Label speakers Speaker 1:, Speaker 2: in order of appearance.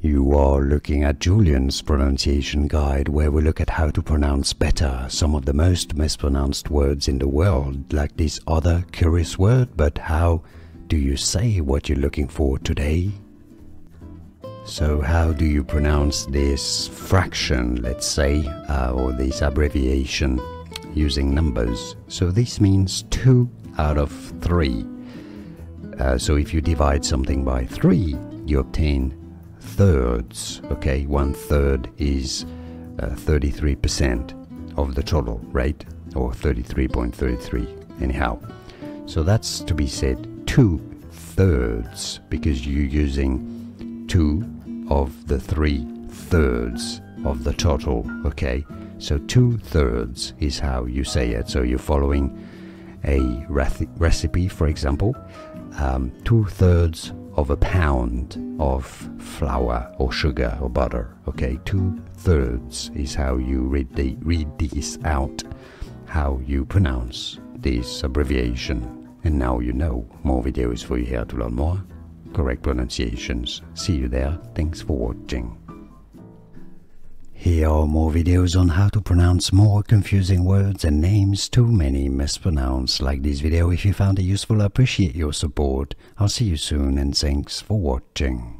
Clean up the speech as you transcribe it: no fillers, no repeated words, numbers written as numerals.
Speaker 1: You are looking at Julian's pronunciation guide, where we look at how to pronounce better some of the most mispronounced words in the world, like this other curious word. But how do you say what you're looking for today? So how do you pronounce this fraction, let's say, or this abbreviation using numbers? So this means 2 out of 3. So if you divide something by 3, you obtain thirds. Okay, 1/3 is 33% of the total, right? Or 33.33 anyhow. So that's to be said 2/3, because you're using 2 of the 3/3 of the total. Okay, so 2/3 is how you say it. So you're following a recipe, for example, 2/3 of a pound of flour or sugar or butter. Okay, 2/3 is how you read this out, how you pronounce this abbreviation. And now you know. More videos for you here to learn more correct pronunciations. See you there. Thanks for watching. Here are more videos on how to pronounce more confusing words and names too many mispronounced. Like this video if you found it useful. I appreciate your support. I'll see you soon, and thanks for watching.